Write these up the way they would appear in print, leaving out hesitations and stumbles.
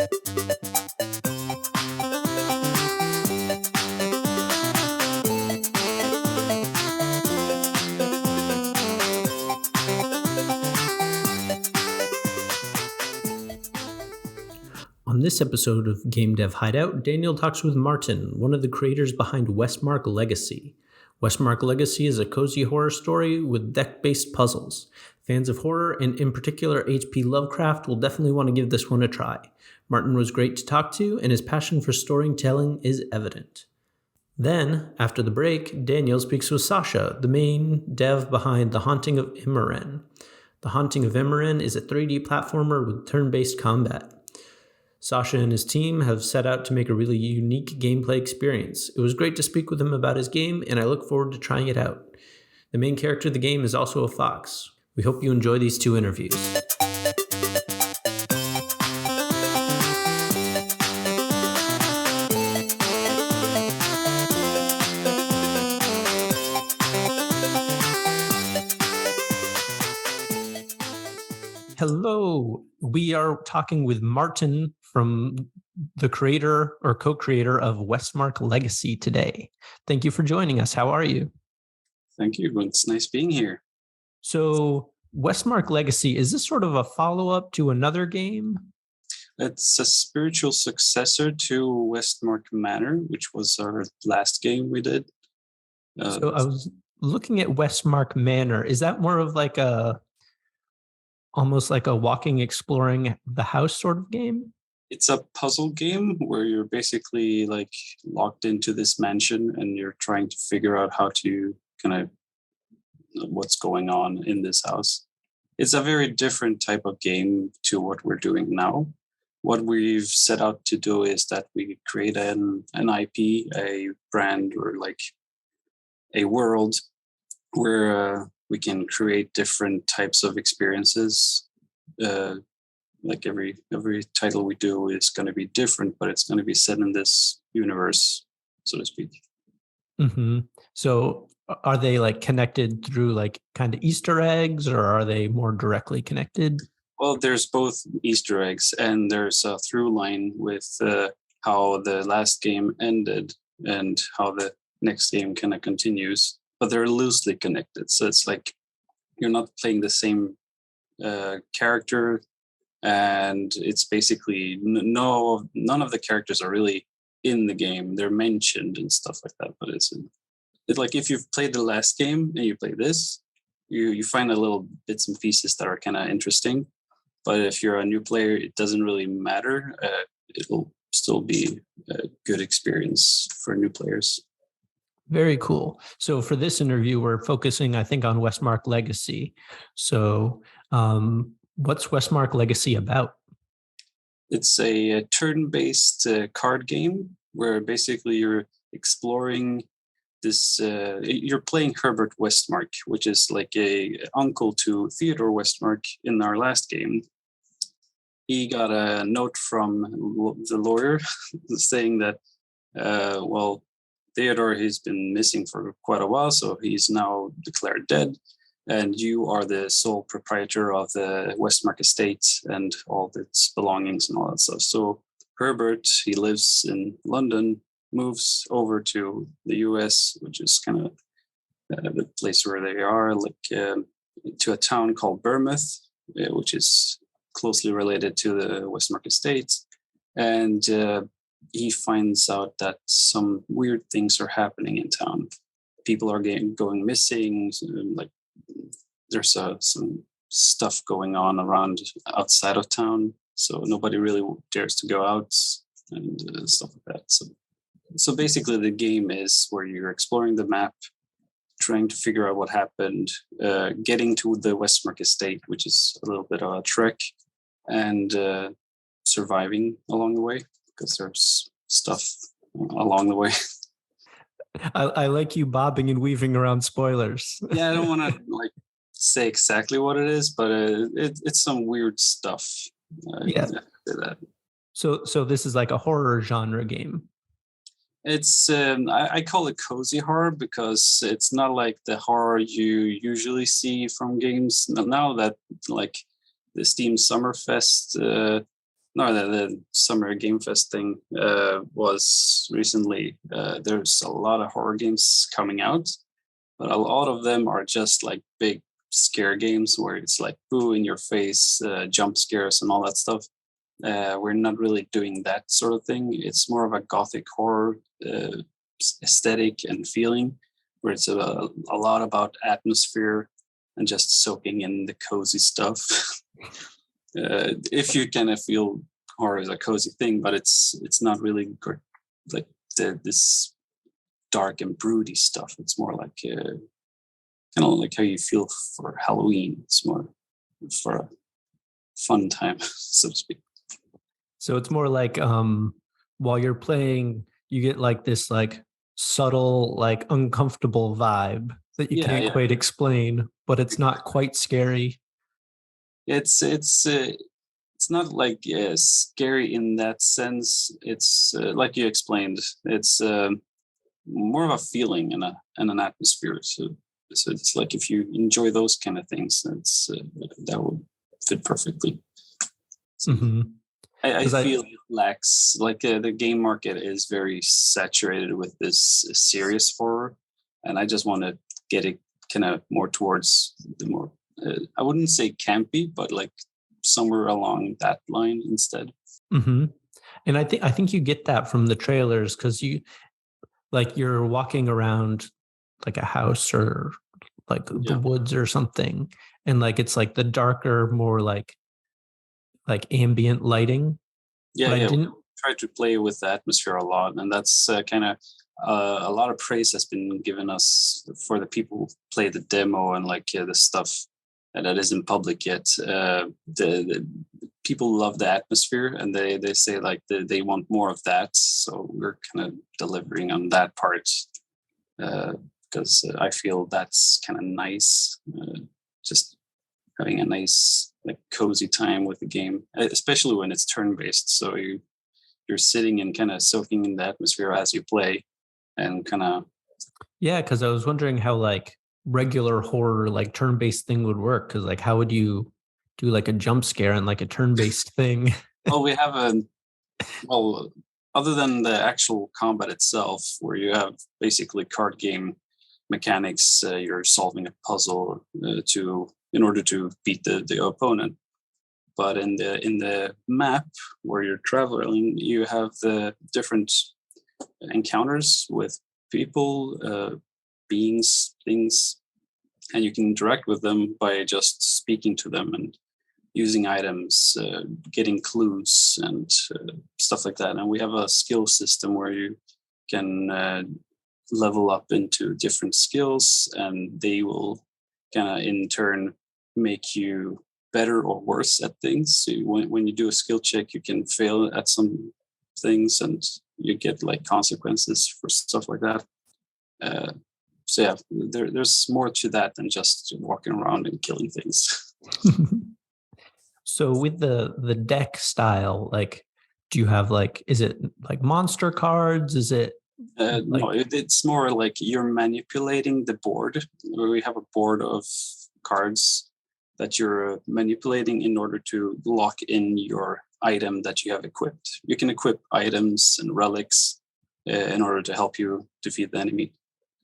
On this episode of Game Dev Hideout, Daniel talks with Martin, one of the creators behind Westmark Legacy. Westmark Legacy is a cozy horror story with deck-based puzzles. Fans of horror, and in particular H.P. Lovecraft, will definitely want to give this one a try. Martin was great to talk to, and his passion for storytelling is evident. Then, after the break, Daniel speaks with Sasha, the main dev behind The Haunting of Emoren. The Haunting of Emoren is a 3D platformer with turn-based combat. Sasha and his team have set out to make a really unique gameplay experience. It was great to speak with him about his game, and I look forward to trying it out. The main character of the game is also a fox. We hope you enjoy these two interviews. Hello, we are talking with Martin from the creator or co-creator of Westmark Legacy today. Thank you for joining us. How are you? Thank you. It's nice being here. So Westmark Legacy, is this sort of a follow-up to another game? It's a spiritual successor to Westmark Manor, which was our last game we did. So I was looking at Westmark Manor. Is that more of like almost like a walking, exploring the house sort of game? It's a puzzle game where you're basically like locked into this mansion and you're trying to figure out how to what's going on in this house. It's a very different type of game to what we're doing now. What we've set out to do is that we create an IP, a brand, or like a world where we can create different types of experiences. Like every title we do is going to be different, but it's going to be set in this universe, so to speak. Mm-hmm. So are they like connected through like kind of Easter eggs, or are they more directly connected? Well, there's both Easter eggs and there's a through line with how the last game ended and how the next game kind of continues, but they're loosely connected. So it's like you're not playing the same character, and it's basically none of the characters are really in the game. They're mentioned and stuff like that, but it's like if you've played the last game and you play this, you find a little bits and pieces that are kind of interesting. But if you're a new player, it doesn't really matter. It'll still be a good experience for new players. Very cool. So for this interview, we're focusing, I think, on Westmark Legacy. So what's Westmark Legacy about? It's a turn-based card game where basically you're exploring this. You're playing Herbert Westmark, which is like a uncle to Theodore Westmark in our last game. He got a note from the lawyer saying that, Theodore, he's been missing for quite a while, so he's now declared dead. And you are the sole proprietor of the Westmark estate and all its belongings and all that stuff. So Herbert, he lives in London, moves over to the US, which is kind of the place where they are, to a town called Bournemouth, which is closely related to the Westmark estate. And he finds out that some weird things are happening in town. People are going missing, like there's some stuff going on around outside of town, so nobody really dares to go out and stuff like that. So basically the game is where you're exploring the map, trying to figure out what happened, getting to the Westmark estate, which is a little bit of a trek, and surviving along the way, because there's stuff along the way. I like you bobbing and weaving around spoilers. Yeah, I don't want to say exactly what it is, but it's some weird stuff. Yeah. So this is like a horror genre game. It's I call it cozy horror because it's not like the horror you usually see from games now that like the Steam Summerfest No, the Summer Game Fest thing was recently. There's a lot of horror games coming out, but a lot of them are just like big scare games where it's like boo in your face, jump scares, and all that stuff. We're not really doing that sort of thing. It's more of a gothic horror aesthetic and feeling, where it's a lot about atmosphere and just soaking in the cozy stuff. If you kind of feel horror is a cozy thing, but it's not really good, like this dark and broody stuff. It's more like kind of like how you feel for Halloween. It's more for a fun time, so to speak. So it's more like while you're playing, you get like this like subtle, like uncomfortable vibe that you can't quite explain, but it's not quite scary. It's not like scary in that sense. It's like you explained. It's more of a feeling and an atmosphere. So it's like if you enjoy those kind of things, that would fit perfectly. Mm-hmm. I feel it lacks, like the game market is very saturated with this serious horror, and I just want to get it kind of more towards the more I wouldn't say campy, but like somewhere along that line instead. Mm-hmm. And I think you get that from the trailers, because you're walking around like a house or like the woods or something, and like it's like the darker, more like ambient lighting. Yeah, but I didn't. We try to play with the atmosphere a lot, and that's kind of a lot of praise has been given us for the people who play the demo and like the stuff that isn't public yet. The people love the atmosphere, and they say like they want more of that. So we're kind of delivering on that part because I feel that's kind of nice. Just having a nice like cozy time with the game, especially when it's turn-based. So you're sitting and kind of soaking in the atmosphere as you play, and kind of. Yeah, because I was wondering how like regular horror like turn-based thing would work. Because like how would you do like a jump scare and like a turn-based thing? Well, we have other than the actual combat itself, where you have basically card game mechanics, you're solving a puzzle in order to beat the opponent. But in the map where you're traveling, you have the different encounters with people, beings, things, and you can interact with them by just speaking to them and using items, getting clues and stuff like that. And we have a skill system where you can level up into different skills, and they will kind of in turn make you better or worse at things. So when you do a skill check, you can fail at some things, and you get like consequences for stuff like that. So yeah, there's more to that than just walking around and killing things. So with the deck style, like, do you have like, is it like monster cards? Is it no, it's more like you're manipulating the board. We have a board of cards that you're manipulating in order to lock in your item that you have equipped. You can equip items and relics in order to help you defeat the enemy.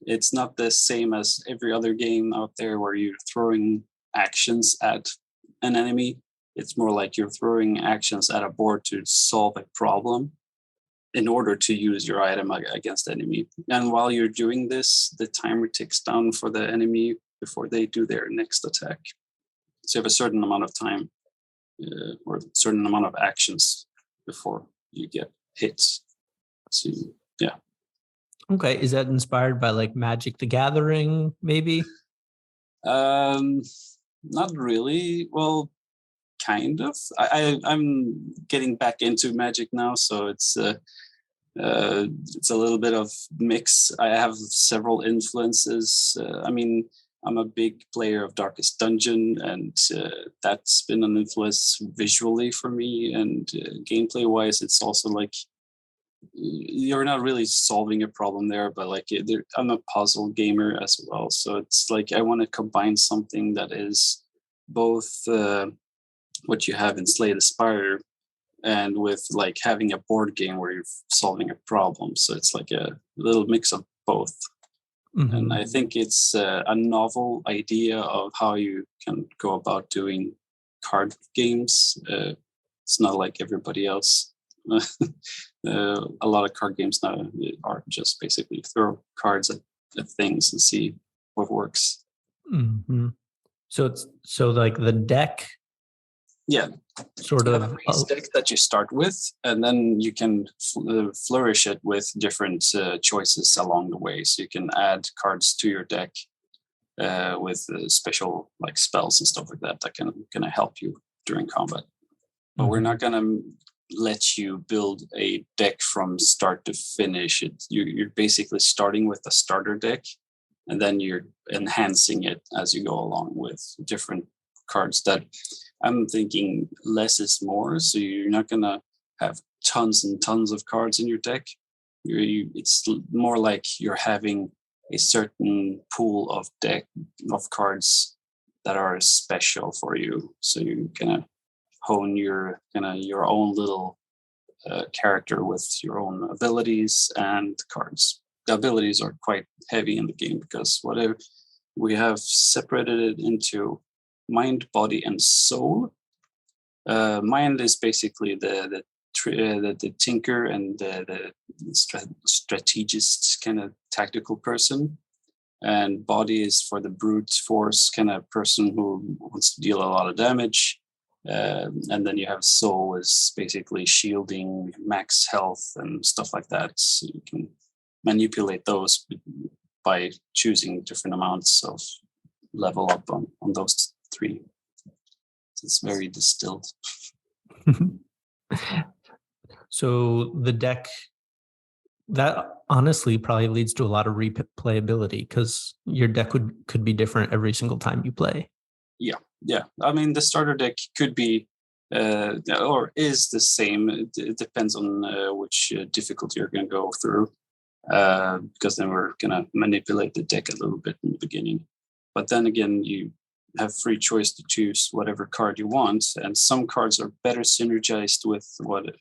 It's not the same as every other game out there where you're throwing actions at an enemy. It's more like you're throwing actions at a board to solve a problem in order to use your item against the enemy. And while you're doing this, the timer ticks down for the enemy before they do their next attack. So you have a certain amount of time or a certain amount of actions before you get hits. So yeah. Okay, is that inspired by like Magic the Gathering, maybe? Not really. Well, kind of. I'm getting back into Magic now, so it's a little bit of mix. I have several influences. I mean, I'm a big player of Darkest Dungeon, and that's been an influence visually for me. And gameplay-wise, it's also like you're not really solving a problem there, but like I'm a puzzle gamer as well. So it's like I want to combine something that is both what you have in Slay the Spire and with like having a board game where you're solving a problem. So it's like a little mix of both. And I think it's a novel idea of how you can go about doing card games. It's not like everybody else. A lot of card games now are just basically throw cards at things and see what works. So like the deck. Yeah, sort you of have a base deck that you start with, and then you can flourish it with different choices along the way. So you can add cards to your deck with special like spells and stuff like that that can help you during combat. But we're not gonna let you build a deck from start to finish. You're basically starting with a starter deck, and then you're enhancing it as you go along with different cards that I'm thinking less is more. So you're not going to have tons and tons of cards in your deck. It's more like you're having a certain pool of cards that are special for you. So you're going to hone your own little character with your own abilities and cards. The abilities are quite heavy in the game because whatever we have separated it into mind, body, and soul. Mind is basically the tinker and the strategist kind of tactical person, and body is for the brute force kind of person who wants to deal a lot of damage. And then you have soul is basically shielding, max health, and stuff like that. So you can manipulate those by choosing different amounts of level up on those three. It's very distilled. So the deck, that honestly probably leads to a lot of replayability because your deck could be different every single time you play. Yeah. I mean, the starter deck could be or is the same. It depends on which difficulty you're going to go through, because then we're going to manipulate the deck a little bit in the beginning. But then again, you have free choice to choose whatever card you want, and some cards are better synergized with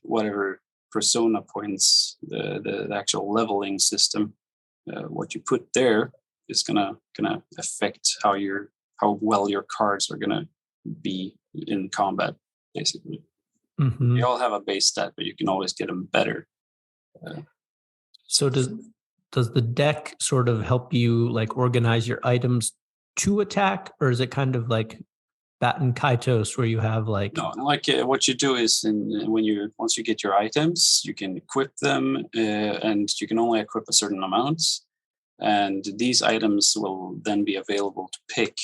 whatever persona points, the actual leveling system. What you put there is gonna affect how well your cards are gonna be in combat, basically. They all have a base stat, but you can always get them better. So does the deck sort of help you like organize your items to attack, or is it kind of like Batten Kaitos where you have like what you do is once you get your items, you can equip them, and you can only equip a certain amount, and these items will then be available to pick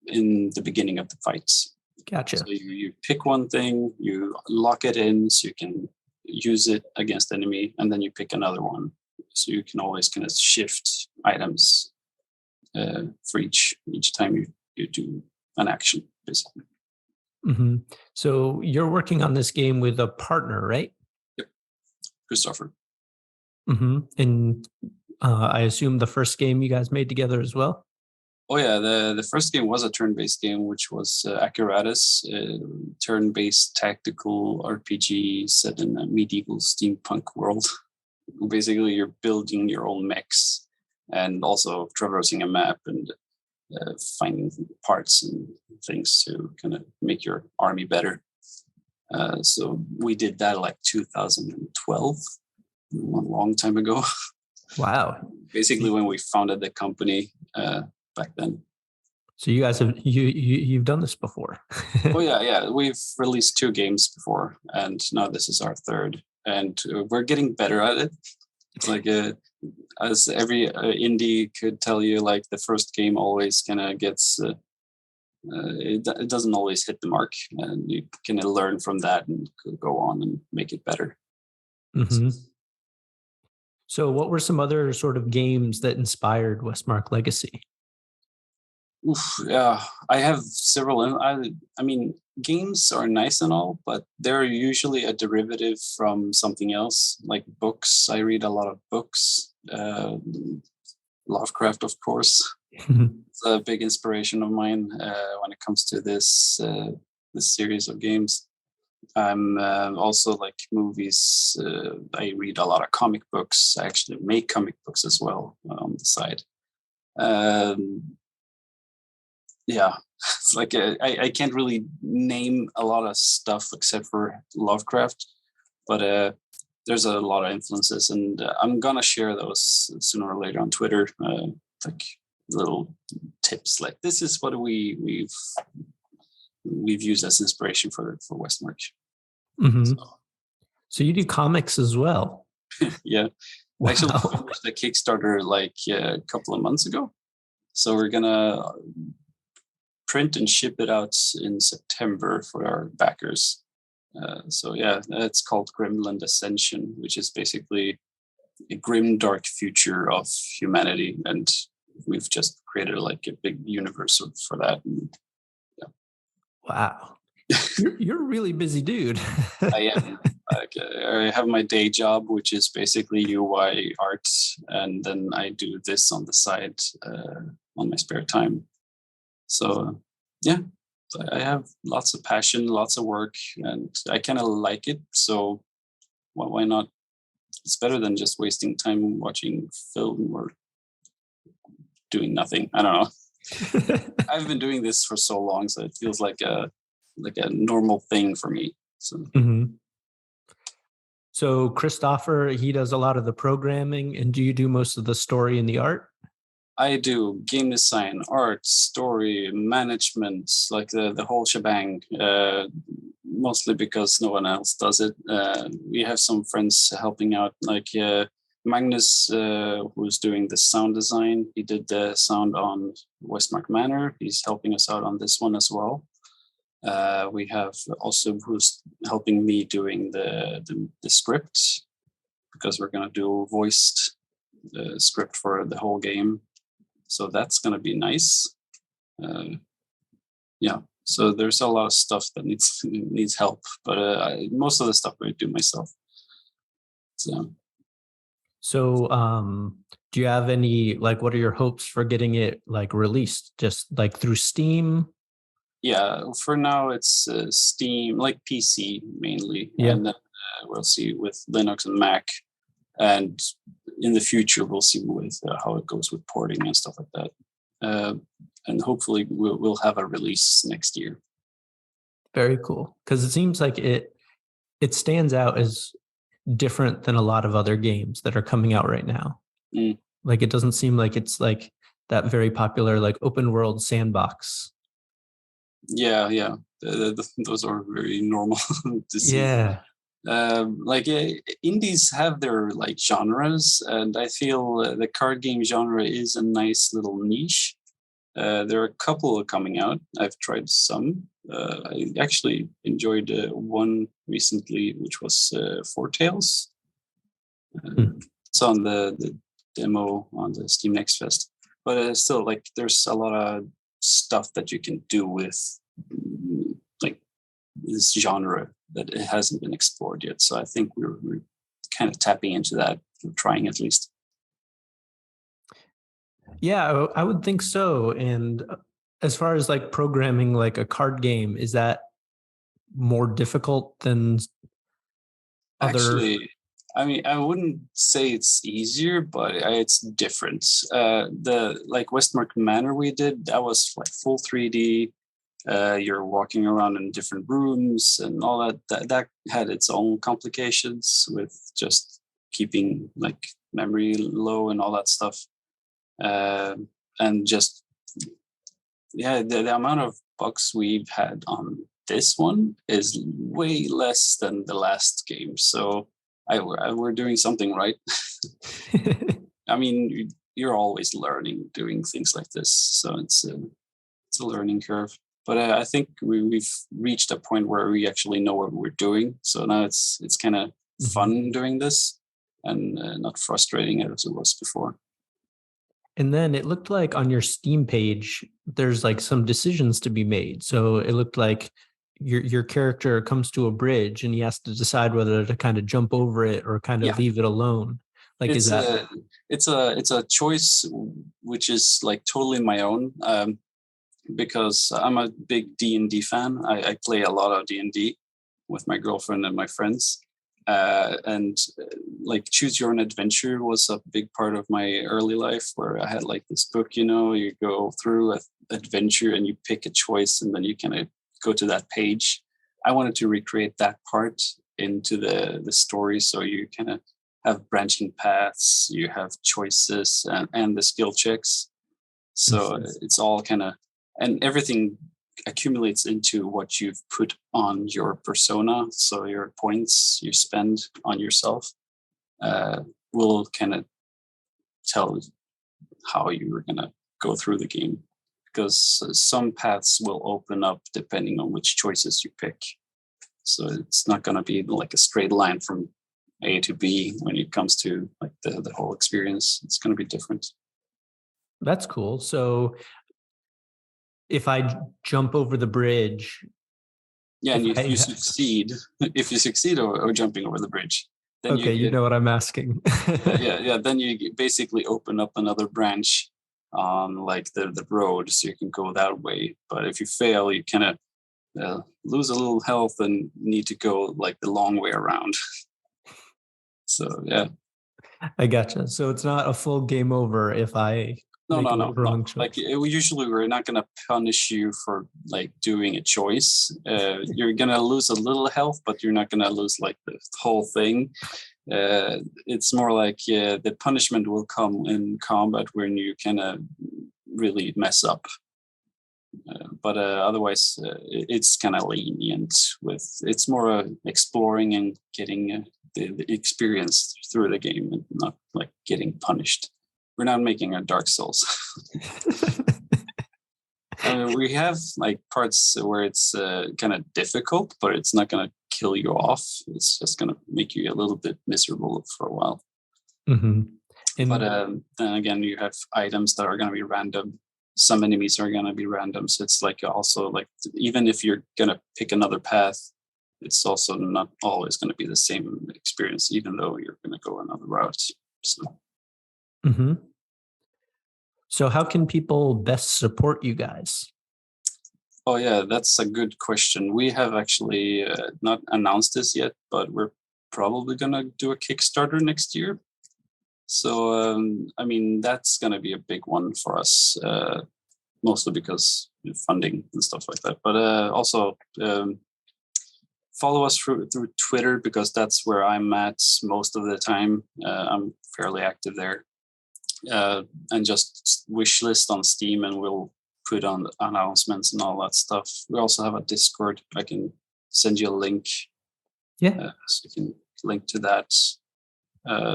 in the beginning of the fights. Gotcha. So you pick one thing, you lock it in so you can use it against enemy, and then you pick another one. So you can always kind of shift items for each time you do an action, basically. So you're working on this game with a partner, right? Yep, Christopher. And I assume the first game you guys made together as well? Oh yeah, the first game was a turn-based game, which was Acuratus, turn-based tactical RPG set in a medieval steampunk world. Basically, you're building your own mechs and also traversing a map and finding parts and things to kind of make your army better. So we did that like 2012, a long time ago. Wow. Basically, when we founded the company back then. So you guys have you've done this before? Oh yeah. We've released 2 games before, and now this is our third, and we're getting better at it. It's like as every indie could tell you, like the first game always kind of gets it doesn't always hit the mark, and you can learn from that and go on and make it better. So what were some other sort of games that inspired Westmark Legacy? Yeah, I have several. I mean, games are nice and all, but they're usually a derivative from something else, like books. I read a lot of books. Lovecraft, of course. It's a big inspiration of mine when it comes to this series of games. I'm also like movies. I read a lot of comic books. I actually make comic books as well on the side. Yeah, it's like I can't really name a lot of stuff except for Lovecraft, but there's a lot of influences, and I'm gonna share those sooner or later on Twitter. Like little tips, like this is what we've used as inspiration for Westmark. Mm-hmm. So you do comics as well? Yeah, Wow. I actually finished the Kickstarter like a couple of months ago, so we're gonna print and ship it out in September for our backers. So yeah, it's called Grimland Ascension, which is basically a grim, dark future of humanity, and we've just created like a big universe for that. And, yeah. Wow, you're a really busy dude. I am. I have my day job, which is basically UI art, and then I do this on the side on my spare time. So yeah, I have lots of passion, lots of work, and I kind of like it. So why not? It's better than just wasting time watching film or doing nothing. I don't know. I've been doing this for so long, so it feels like a normal thing for me. So. Mm-hmm. So Christopher, he does a lot of the programming, and do you do most of the story and the art? I do game design, art, story, management, like the whole shebang. Mostly because no one else does it. We have some friends helping out, like Magnus, who's doing the sound design. He did the sound on Westmark Manor. He's helping us out on this one as well. We have also who's helping me doing the script, because we're gonna do voiced script for the whole game. So that's gonna be nice. Yeah. So there's a lot of stuff that needs help, but most of the stuff I do myself. So, do you have any, like, what are your hopes for getting it like released? Just like through Steam? Yeah, for now it's Steam, like PC mainly, Yeah. and then we'll see with Linux and Mac, and in the future we'll see with how it goes with porting and stuff like that, and hopefully we'll have a release next year. Very cool, because it seems like it stands out as different than a lot of other games that are coming out right now. Like it doesn't seem like it's like that very popular like open world sandbox. Yeah, those are very normal to see. Yeah. Like indies have their like genres, and I feel the card game genre is a nice little niche. There are a couple coming out. I've tried some. I actually enjoyed one recently, which was Foretold. It's on the demo on the Steam Next Fest. But still, like, there's a lot of stuff that you can do with like this genre that it hasn't been explored yet. So I think we're kind of tapping into that, trying at least. Yeah, I would think so. And as far as like programming like a card game, is that more difficult than other? Actually, I mean, I wouldn't say it's easier, but it's different. The like Westmark Manor we did, that was like full 3D. You're walking around in different rooms and all that. That had its own complications with just keeping like memory low and all that stuff. And just the amount of bugs we've had on this one is way less than the last game. So we're doing something right. I mean, you're always learning doing things like this, so it's a learning curve. But I think we've reached a point where we actually know what we're doing. So now it's kind of fun doing this, and not frustrating as it was before. And then it looked like on your Steam page, there's like some decisions to be made. So it looked like your character comes to a bridge and he has to decide whether to kind of jump over it or kind of leave it alone. Like, it's is that? It's a choice which is like totally my own, because I'm a big D&D fan. I play a lot of D&D, with my girlfriend and my friends. And like choose your own adventure was a big part of my early life, where I had like this book, you go through an adventure and you pick a choice and then you kind of go to that page. I wanted to recreate that part into the story, so you kind of have branching paths, you have choices, and the skill checks. So it's all kind of, and everything accumulates into what you've put on your persona. So your points you spend on yourself will kind of tell how you're going to go through the game, because some paths will open up depending on which choices you pick. So it's not going to be like a straight line from A to B when it comes to like the whole experience. It's going to be different. That's cool. So if I jump over the bridge, and if you succeed, or jumping over the bridge, then okay, you know what I'm asking. Then you basically open up another branch on like the road, so you can go that way. But if you fail, you kind of lose a little health and need to go like the long way around. So yeah, I gotcha. So it's not a full game over if I no. choice. Like usually we're not going to punish you for like doing a choice. You're going to lose a little health, but you're not going to lose like the whole thing. It's more like the punishment will come in combat when you kind of really mess up. But otherwise, it's kind of lenient. It's more exploring and getting the experience through the game, and not like getting punished. We're not making a Dark Souls. We have like parts where it's kind of difficult, but it's not going to kill you off. It's just going to make you a little bit miserable for a while. Mm-hmm. But then again, you have items that are going to be random. Some enemies are going to be random. So it's like also like, even if you're going to pick another path, it's also not always going to be the same experience, even though you're going to go another route. So. Mm-hmm. So how can people best support you guys? Oh yeah, that's a good question. We have actually not announced this yet, but we're probably going to do a Kickstarter next year. So, I mean, that's going to be a big one for us, mostly because of funding and stuff like that. But also follow us through Twitter, because that's where I'm at most of the time. I'm fairly active there. And just wish list on Steam, and we'll put on announcements and all that stuff. We also have a Discord. I can send you a link. Yeah. So you can link to that.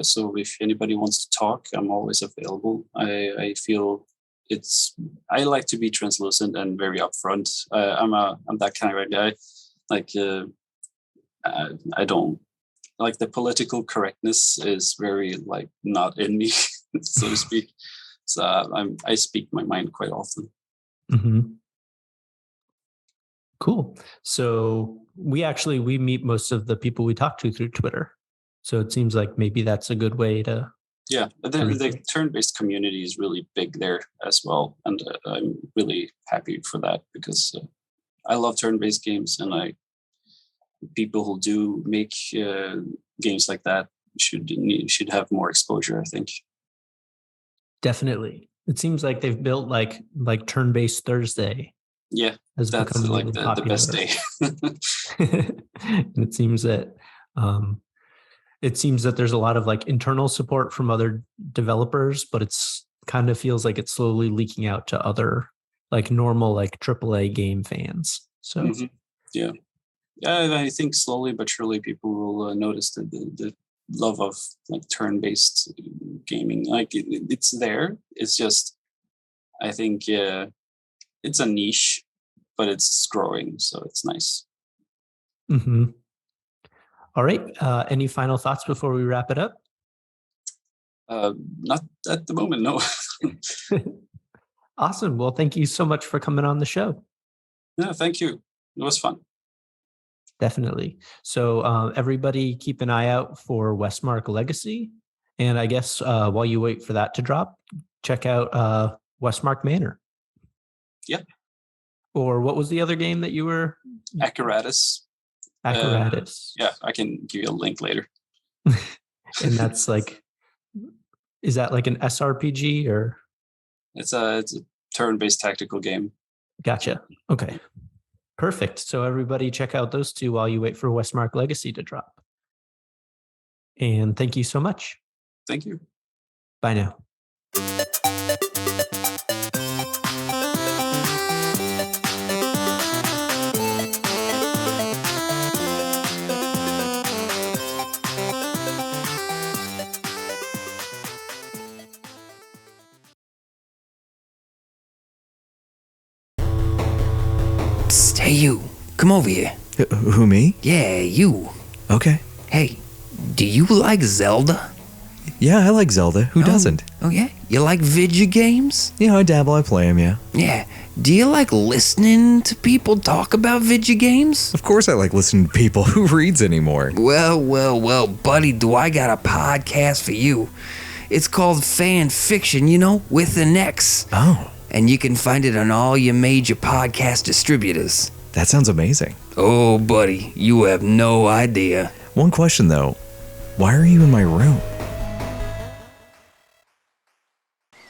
So if anybody wants to talk, I'm always available. I feel I like to be translucent and very upfront. I'm that kind of a guy. Like I don't like the political correctness is very like not in me, so to speak. So I speak my mind quite often. Mm-hmm. Cool. So we meet most of the people we talk to through Twitter. So it seems like maybe that's a good way to. Yeah, the turn-based community is really big there as well, and I'm really happy for that, because I love turn-based games, and people who do make games like that should have more exposure, I think. Definitely. It seems like they've built like turn-based Thursday. Yeah, that's like the best day. And it seems that there's a lot of like internal support from other developers, but it's kind of feels like it's slowly leaking out to other like normal like AAA game fans. So yeah, I think slowly but surely people will notice the love of like turn-based gaming. Like it's there. It's just, I think it's a niche, but it's growing, so it's nice. Mm-hmm. All right. Any final thoughts before we wrap it up? Not at the moment, no. Awesome. Well, thank you so much for coming on the show. Yeah, thank you. It was fun. Definitely. So everybody keep an eye out for Westmark Legacy. And I guess while you wait for that to drop, check out Westmark Manor. Yeah. Or what was the other game that you were? Apparatus. Apparatus. Yeah, I can give you a link later. And that's like, is that like an SRPG or? It's a turn-based tactical game. Gotcha. Okay. Perfect. So everybody check out those two while you wait for Westmark Legacy to drop. And thank you so much. Thank you. Bye now. Psst, hey you, come over here. Who, me? Yeah, you. Okay. Hey, do you like Zelda? Yeah, I like Zelda. Who doesn't? Oh yeah? You like video games? Yeah, I dabble, I play them, yeah. Yeah. Do you like listening to people talk about video games? Of course I like listening to people. Who reads anymore? Well, buddy, do I got a podcast for you. It's called Fan Fiction, with an X. Oh, And you can find it on all your major podcast distributors. that sounds amazing. Oh, buddy, you have no idea. One question, though. Why are you in my room?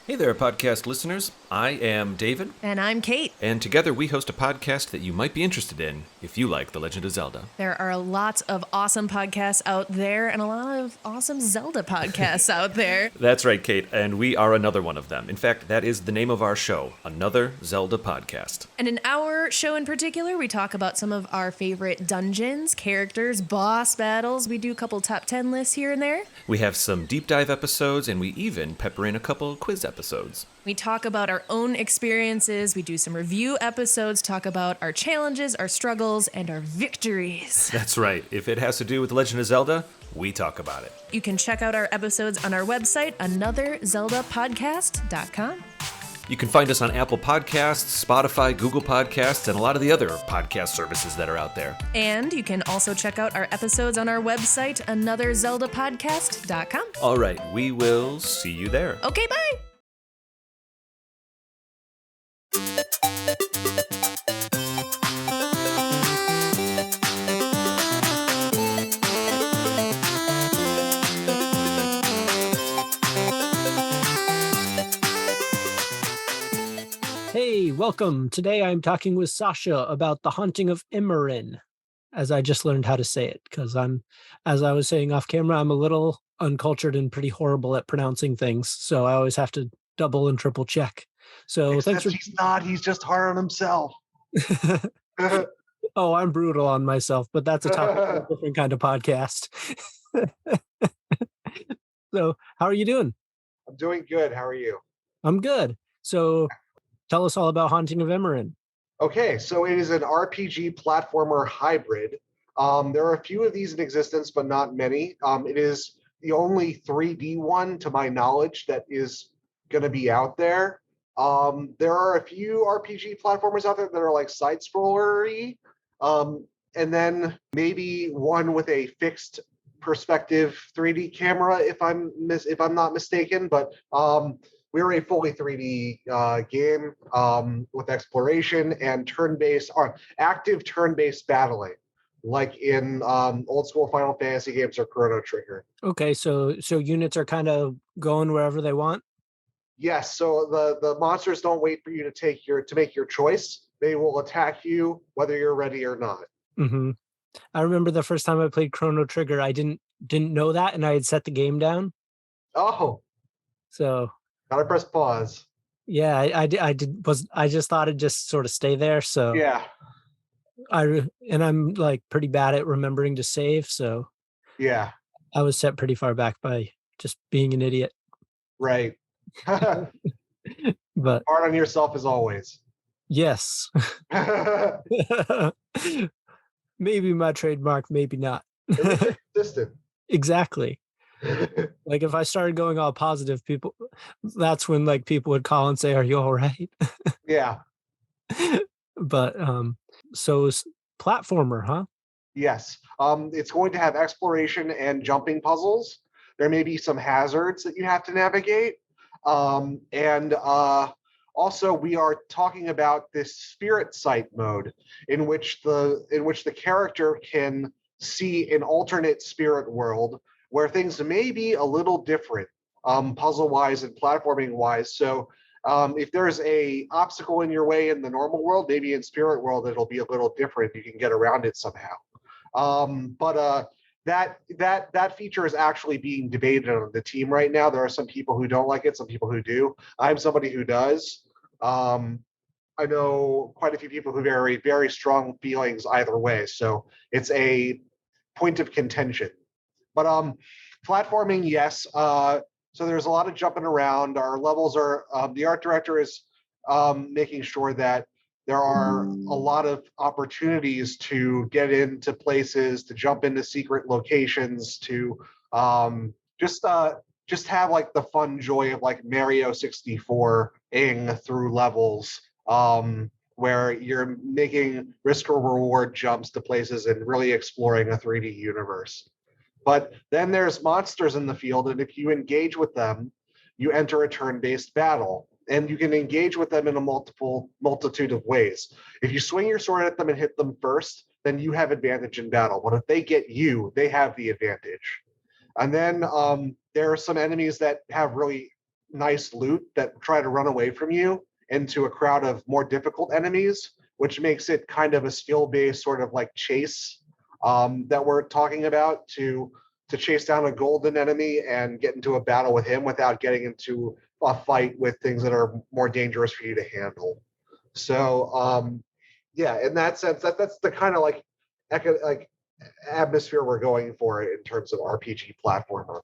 Hey there, podcast listeners. I am David, And I'm Kate. and together we host a podcast that you might be interested in if you like The Legend of Zelda. There are lots of awesome podcasts out there and a lot of awesome Zelda podcasts out there. That's right, Kate, and we are another one of them. In fact, that is the name of our show, Another Zelda Podcast. And in our show in particular, we talk about some of our favorite dungeons, characters, boss battles. We do a couple top 10 lists here and there. We have some deep dive episodes, and we even pepper in a couple quiz episodes. We talk about our own experiences. We do some review episodes, talk about our challenges, our struggles, and our victories. That's right. If it has to do with The Legend of Zelda, we talk about it. You can check out our episodes on our website, anotherzeldapodcast.com. You can find us on Apple Podcasts, Spotify, Google Podcasts, and a lot of the other podcast services that are out there. And you can also check out our episodes on our website, anotherzeldapodcast.com. All right, we will see you there. Okay, bye. Hey, welcome. Today I'm talking with Sasha about the Haunting of Emoren, as I just learned how to say it, because as I was saying off camera, I'm a little uncultured and pretty horrible at pronouncing things, so I always have to double and triple check. So Except thanks for... he's not. He's just hard on himself. Oh, I'm brutal on myself, but that's a topic for a different kind of podcast. So how are you doing? I'm doing good. How are you? I'm good. So tell us all about Haunting of Emoren. Okay, so it is an RPG platformer hybrid. There are a few of these in existence, but not many. It is the only 3D one, to my knowledge, that is going to be out there. There are a few RPG platformers out there that are like side-scrollery, and then maybe one with a fixed perspective 3D camera, if I'm not mistaken. But we're a fully 3D game with exploration and active turn-based battling, like in old school Final Fantasy games or Chrono Trigger. Okay, so units are kind of going wherever they want. Yes, so the monsters don't wait for you to make your choice. They will attack you whether you're ready or not. Mm-hmm. I remember the first time I played Chrono Trigger, I didn't know that, and I had set the game down. Oh, So gotta press pause. yeah, I just thought it'd just sort of stay there. So Yeah, I'm like pretty bad at remembering to save, so yeah, I was set pretty far back by just being an idiot. right. Hard But on yourself as always. yes, maybe my trademark, maybe not. Consistent. Exactly. Like if I started going all positive, that's when like people would call and say, "Are you all right?" Yeah. But so it's platformer, huh? Yes. It's going to have exploration and jumping puzzles. There may be some hazards that you have to navigate. And Also, we are talking about this spirit sight mode in which the character can see an alternate spirit world where things may be a little different, puzzle-wise and platforming-wise. So if there's a obstacle in your way in the normal world, maybe in spirit world it'll be a little different. You can get around it somehow. But that feature is actually being debated on the team right now. There are some people who don't like it, some people who do. I'm somebody who does. I know quite a few people who have very, very strong feelings either way. So it's a point of contention. But platforming, yes. So there's a lot of jumping around. Our levels are, the art director is making sure that there are a lot of opportunities to get into places, to jump into secret locations, to just have like the fun joy of like Mario 64ing through levels, where you're making risk or reward jumps to places and really exploring a 3D universe. But then there's monsters in the field, and if you engage with them, you enter a turn-based battle. And you can engage with them in a multitude of ways. If you swing your sword at them and hit them first, then you have advantage in battle. But if they get you, they have the advantage. And then there are some enemies that have really nice loot that try to run away from you into a crowd of more difficult enemies, which makes it kind of a skill-based sort of like chase that we're talking about to chase down a golden enemy and get into a battle with him without getting into a fight with things that are more dangerous for you to handle. So yeah, in that sense, that's the kind of like atmosphere we're going for in terms of RPG platformer.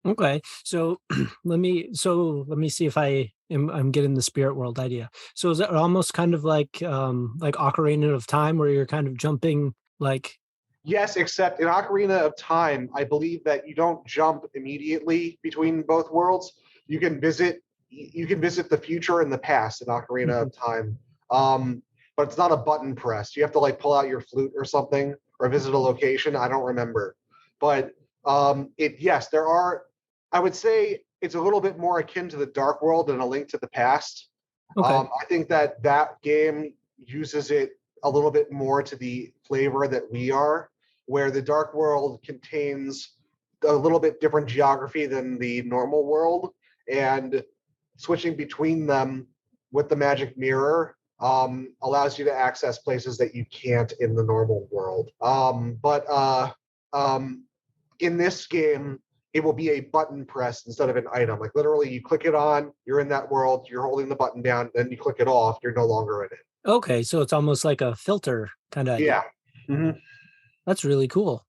Okay, so let me see if I'm getting the spirit world idea. So is it almost kind of like Ocarina of Time, where you're kind of jumping like? Yes, except in Ocarina of Time, I believe that you don't jump immediately between both worlds. You can visit the future and the past in Ocarina of Time, but it's not a button press. You have to like pull out your flute or something or visit a location. I don't remember, but yes, there are. I would say it's a little bit more akin to the Dark World and A Link to the Past. Okay. I think that game uses it a little bit more to the flavor that we are, where the Dark World contains a little bit different geography than the normal world, and switching between them with the magic mirror allows you to access places that you can't in the normal world. But in this game, it will be a button press instead of an item. Like literally, you click it on, you're in that world, you're holding the button down, then you click it off, you're no longer in it. Okay, so it's almost like a filter kind of. Yeah. Mm-hmm. That's really cool.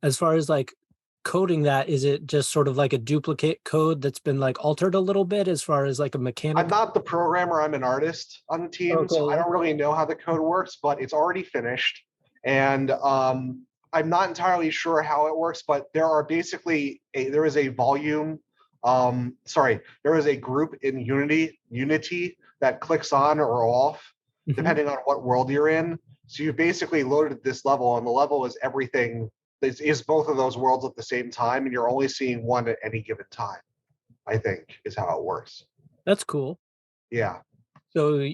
As far as like coding that, is it just sort of like a duplicate code that's been like altered a little bit as far as like a mechanic? I'm not the programmer, I'm an artist on the team, Okay, so I don't really know how the code works, but it's already finished. And I'm not entirely sure how it works, but there is a volume, there is a group in Unity that clicks on or off, depending on what world you're in. So you basically loaded this level, and the level is everything. Is both of those worlds at the same time, and you're only seeing one at any given time, I think, is how it works. That's cool. Yeah. So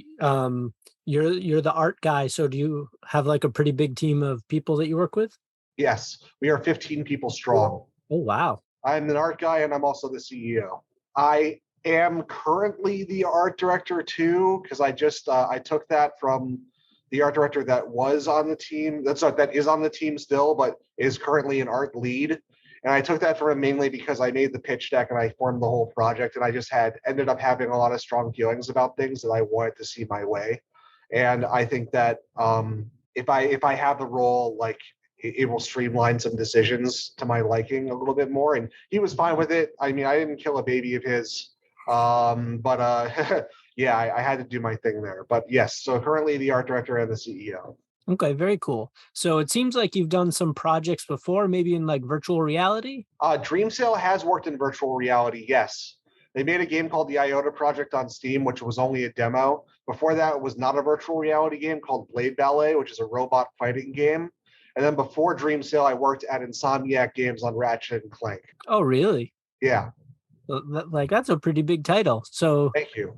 you're the art guy. So do you have like a pretty big team of people that you work with? Yes, we are 15 people strong. Oh, wow. I'm an art guy, and I'm also the CEO. I am currently the art director too, because I took that from the art director that was on the team. That is on the team still, but is currently an art lead. And I took that from him mainly because I made the pitch deck and I formed the whole project, and I just ended up having a lot of strong feelings about things that I wanted to see my way. And I think that if I have the role, like it will streamline some decisions to my liking a little bit more. And he was fine with it. I mean, I didn't kill a baby of his, but yeah, I had to do my thing there. But yes, so currently the art director and the CEO. Okay, very cool. So it seems like you've done some projects before, maybe in like virtual reality? Dreamsail has worked in virtual reality, yes. They made a game called the Iota Project on Steam, which was only a demo. Before that, it was not a virtual reality game called Blade Ballet, which is a robot fighting game. And then before Dreamsail, I worked at Insomniac Games on Ratchet and Clank. Oh, really? Yeah. Like that's a pretty big title. So thank you.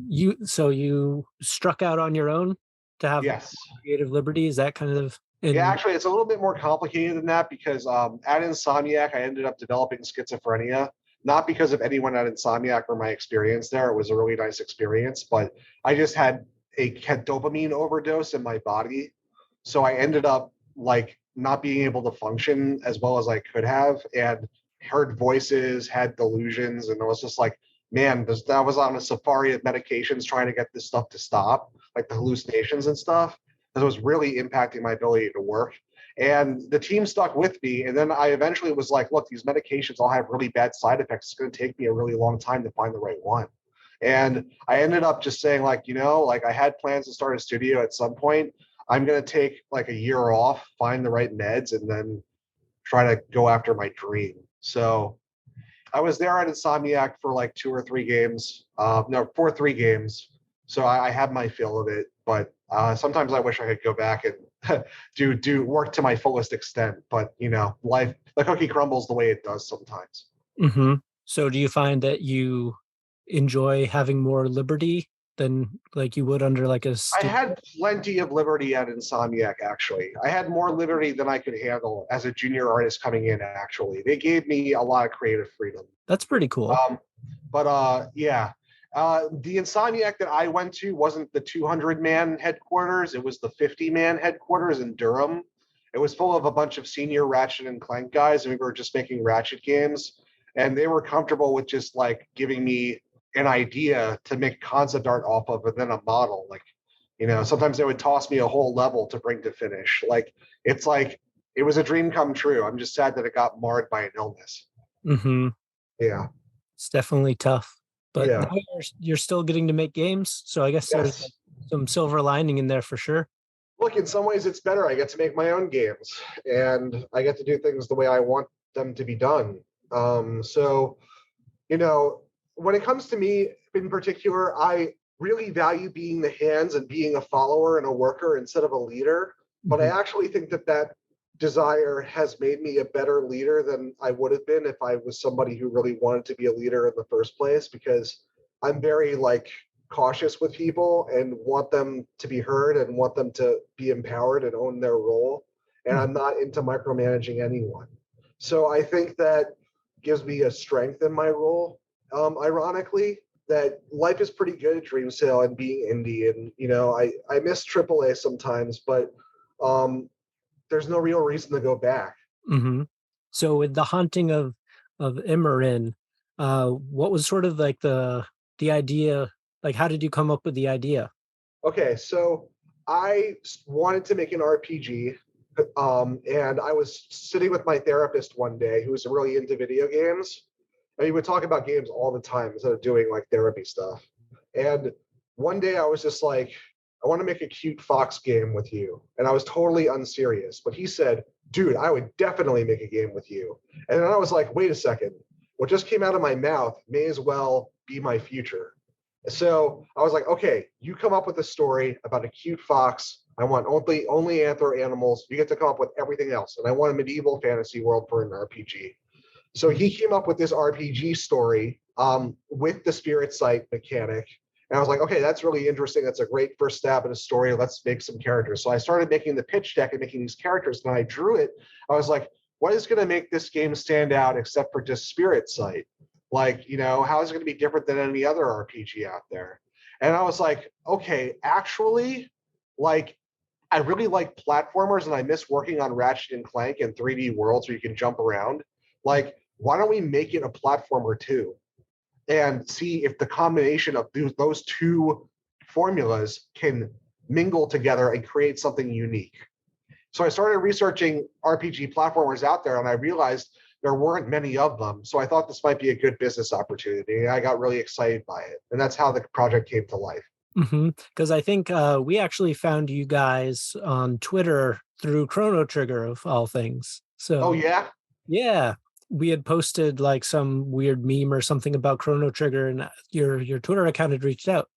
you struck out on your own to have Yes. creative liberty. Is that kind of Yeah, actually, it's a little bit more complicated than that because at Insomniac, I ended up developing schizophrenia, not because of anyone at Insomniac or my experience there. It was a really nice experience, but I just had dopamine overdose in my body. So I ended up like not being able to function as well as I could have, and heard voices, had delusions, and I was just like, man, I was on a safari of medications trying to get this stuff to stop, like the hallucinations and stuff, because it was really impacting my ability to work. And the team stuck with me. And then I eventually was like, look, these medications all have really bad side effects. It's going to take me a really long time to find the right one. And I ended up just saying, like, like I had plans to start a studio at some point. I'm going to take like a year off, find the right meds, and then try to go after my dream. So I was there at Insomniac for like 2 or 3 games. For 3 games. So I had my fill of it, but sometimes I wish I could go back and do work to my fullest extent. But life, the cookie crumbles the way it does sometimes. Mm-hmm. So do you find that you enjoy having more liberty than like you would under like a I had plenty of liberty at Insomniac, actually. I had more liberty than I could handle as a junior artist coming in, actually. They gave me a lot of creative freedom. That's pretty cool. Yeah. The Insomniac that I went to wasn't the 200-man headquarters. It was the 50-man headquarters in Durham. It was full of a bunch of senior Ratchet and Clank guys, and we were just making Ratchet games. And they were comfortable with just like giving me an idea to make concept art off of, and then a model. Like, sometimes they would toss me a whole level to bring to finish. Like, it's like it was a dream come true. I'm just sad that it got marred by an illness. Mm-hmm. Yeah, it's definitely tough. But yeah. now you're still getting to make games, so I guess there's some silver lining in there for sure. Look, in some ways it's better. I get to make my own games, and I get to do things the way I want them to be done. So, when it comes to me in particular, I really value being the hands and being a follower and a worker instead of a leader. But I actually think that desire has made me a better leader than I would have been if I was somebody who really wanted to be a leader in the first place, because I'm very like cautious with people and want them to be heard and want them to be empowered and own their role. And I'm not into micromanaging anyone. So I think that gives me a strength in my role. Ironically, that life is pretty good at Dream Sale and being indie, and I miss AAA sometimes, but there's no real reason to go back. Mm-hmm. So with the Haunting of Emoren, what was sort of like the idea? Like, how did you come up with the idea? Okay, so I wanted to make an RPG, and I was sitting with my therapist one day who was really into video games. And he would talk about games all the time instead of doing like therapy stuff. And one day I was just like, I want to make a cute fox game with you. And I was totally unserious. But he said, dude, I would definitely make a game with you. And then I was like, wait a second. What just came out of my mouth may as well be my future. So I was like, okay, you come up with a story about a cute fox. I want only anthro animals. You get to come up with everything else. And I want a medieval fantasy world for an RPG. So he came up with this RPG story with the spirit sight mechanic. And I was like, okay, that's really interesting. That's a great first stab at a story. Let's make some characters. So I started making the pitch deck and making these characters. And I drew it. I was like, what is going to make this game stand out except for just spirit sight? Like, how is it going to be different than any other RPG out there? And I was like, okay, actually, like, I really like platformers and I miss working on Ratchet and Clank and 3D worlds where you can jump around. Like, why don't we make it a platformer too? And see if the combination of those two formulas can mingle together and create something unique. So I started researching RPG platformers out there, and I realized there weren't many of them. So I thought this might be a good business opportunity. And I got really excited by it. And that's how the project came to life. Because I think we actually found you guys on Twitter through Chrono Trigger, of all things. So, oh, yeah? Yeah. We had posted like some weird meme or something about Chrono Trigger, and your Twitter account had reached out.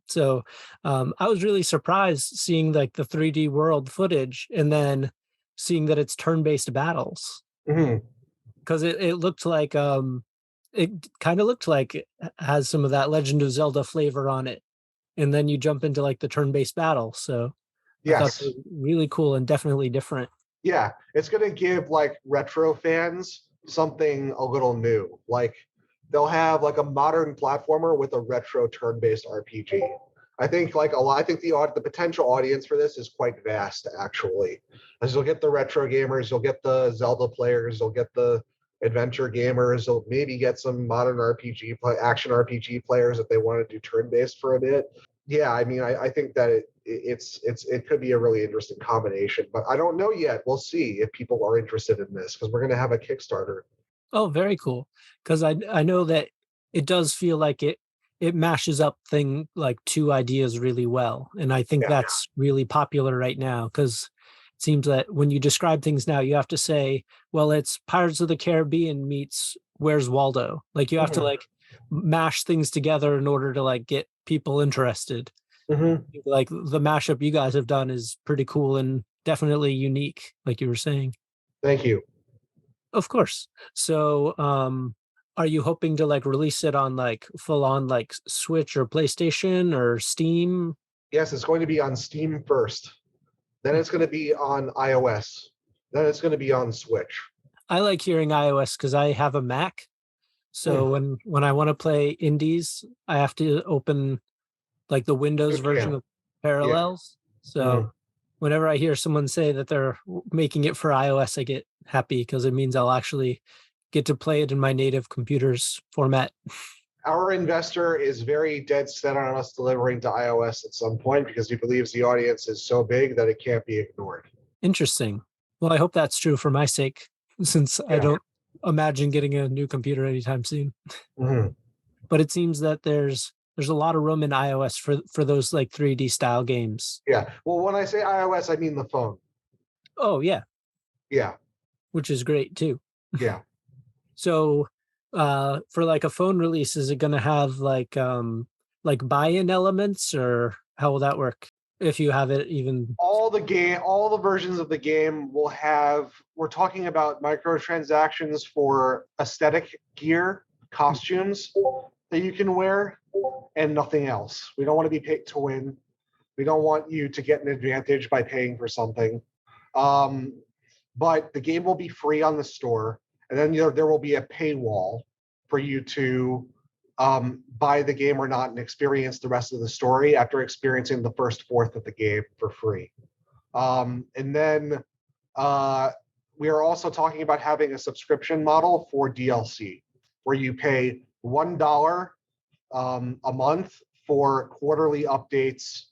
So I was really surprised seeing like the 3D world footage and then seeing that it's turn-based battles. Because it looked like it kind of looked like it has some of that Legend of Zelda flavor on it. And then you jump into like the turn-based battle. So I thought Yes. they were really cool and definitely different. Yeah, it's going to give like retro fans something a little new. Like they'll have like a modern platformer with a retro turn-based RPG. I think like a lot. I think the potential audience for this is quite vast, actually. As you'll get the retro gamers, you'll get the Zelda players, you'll get the adventure gamers, you'll maybe get some modern action RPG players if they want to do turn-based for a bit. Yeah, I mean, I think that it could be a really interesting combination, but I don't know yet. We'll see if people are interested in this because we're going to have a Kickstarter. Oh, very cool. Because I know that it does feel like it mashes up like two ideas really well. And I think Yeah. that's really popular right now because it seems that when you describe things now, you have to say, well, it's Pirates of the Caribbean meets Where's Waldo? Like you have to Mhm. like mash things together in order to like get people interested. Mhm. Like the mashup you guys have done is pretty cool and definitely unique, like you were saying. Thank you. Of course. So, are you hoping to like release it on like full on like Switch or PlayStation or Steam? Yes, it's going to be on Steam first. Then it's going to be on iOS. Then it's going to be on Switch. I like hearing iOS because I have a Mac. So when I want to play indies, I have to open like the Windows Boot version camp. of Parallels. So whenever I hear someone say that they're making it for iOS, I get happy because it means I'll actually get to play it in my native computer's format. Our investor is very dead set on us delivering to iOS at some point because he believes the audience is so big that it can't be ignored. Interesting. Well, I hope that's true for my sake, since I Yeah. don't imagine getting a new computer anytime soon. Mhm. But it seems that there's a lot of room in iOS for those like 3D style games. Yeah. Well, when I say iOS, I mean the phone. Oh yeah, Yeah. which is great too. Yeah. So for like a phone release, is it going to have like buy-in elements, or how will that work if you have it even? All the versions of the game will have, we're talking about microtransactions for aesthetic gear, costumes that you can wear, and nothing else. We don't want to be paid to win. We don't want you to get an advantage by paying for something. But the game will be free on the store, and then there will be a paywall for you to buy the game or not and experience the rest of the story after experiencing the first fourth of the game for free. And then we are also talking about having a subscription model for DLC, where you pay $1 a month for quarterly updates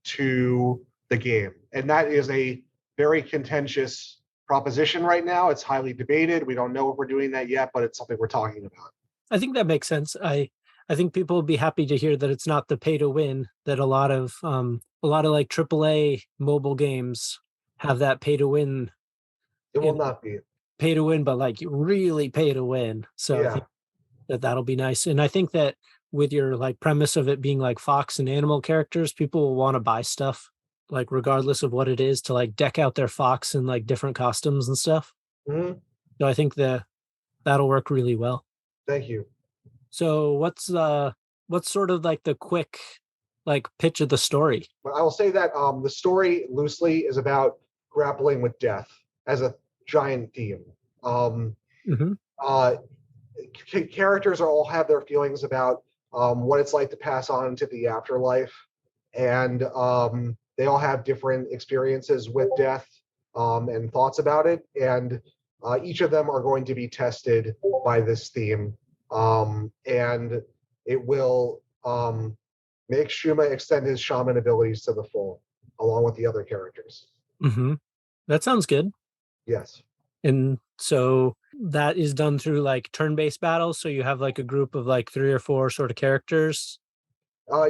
to the game. And that is a very contentious proposition right now. It's highly debated. We don't know if we're doing that yet, but it's something we're talking about. I think that makes sense. I think people will be happy to hear that it's not the pay to win that a lot of like AAA mobile games have, that pay to win. It will not be pay to win, but like really pay to win. So Yeah. I think that'll be nice. And I think that with your like premise of it being like fox and animal characters, people will want to buy stuff like regardless of what it is to like deck out their fox in like different costumes and stuff. Mhm. So I think that'll work really well. Thank you. So what's sort of like the quick like pitch of the story? But I will say that the story loosely is about grappling with death as a giant theme. Mhm. Characters all have their feelings about what it's like to pass on into the afterlife, and they all have different experiences with death and thoughts about it, and each of them are going to be tested by this theme, and it will make Shuma extend his shaman abilities to the full, along with the other characters. Mhm. That sounds good. Yes. And so that is done through like turn-based battles. So you have like a group of like 3 or 4 sort of characters.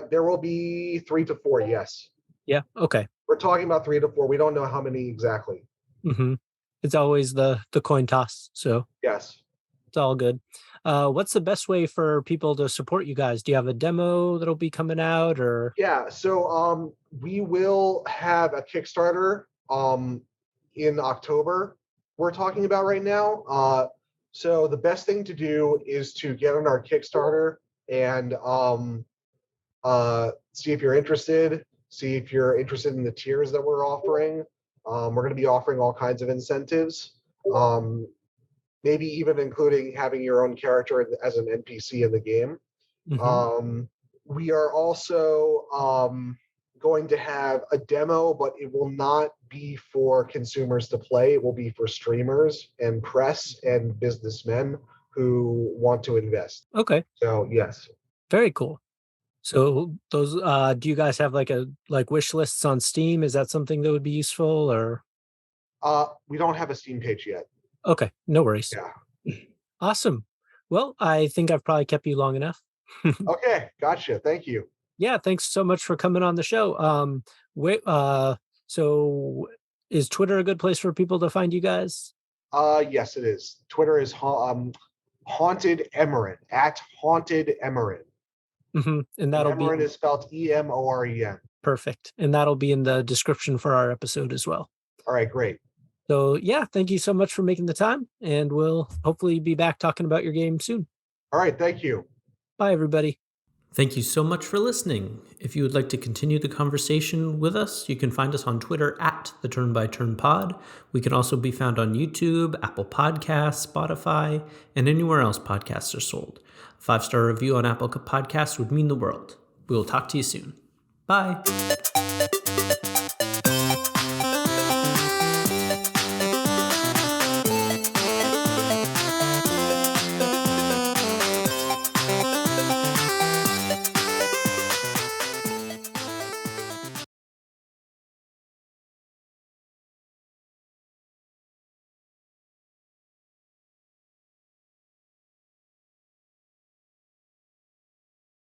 There will be 3 to 4, yes. Yeah. Okay. We're talking about 3 to 4. We don't know how many exactly. Mm-hmm. It's always the coin toss. So Yes. it's all good. What's the best way for people to support you guys? Do you have a demo that'll be coming out, or? Yeah. So we will have a Kickstarter in October we're talking about right now. So the best thing to do is to get on our Kickstarter and see if you're interested. See if you're interested in the tiers that we're offering. We're going to be offering all kinds of incentives. Maybe even including having your own character as an NPC in the game. We are also going to have a demo, but it will not be for consumers to play. It will be for streamers and press and businessmen who want to invest. Okay. So yes. Very cool. So those do you guys have like wish lists on Steam? Is that something that would be useful, or? We don't have a Steam page yet. Okay, no worries. Yeah. Awesome. Well, I think I've probably kept you long enough. Okay, gotcha. Thank you. Yeah, thanks so much for coming on the show. So is Twitter a good place for people to find you guys? Yes, it is. Twitter is Haunted Emoren, at Haunted Emoren. And that'll Emoren be is spelled Emoren. perfect. And that'll be in the description for our episode as well. All right, great. So yeah, thank you so much for making the time, and we'll hopefully be back talking about your game soon. All right, thank you. Bye, everybody. Thank you so much for listening. If you would like to continue the conversation with us, you can find us on Twitter at the Turn by Turn Pod. We can also be found on YouTube, Apple Podcasts, Spotify, and anywhere else podcasts are sold. A 5-star review on Apple Podcasts would mean the world. We will talk to you soon. Bye.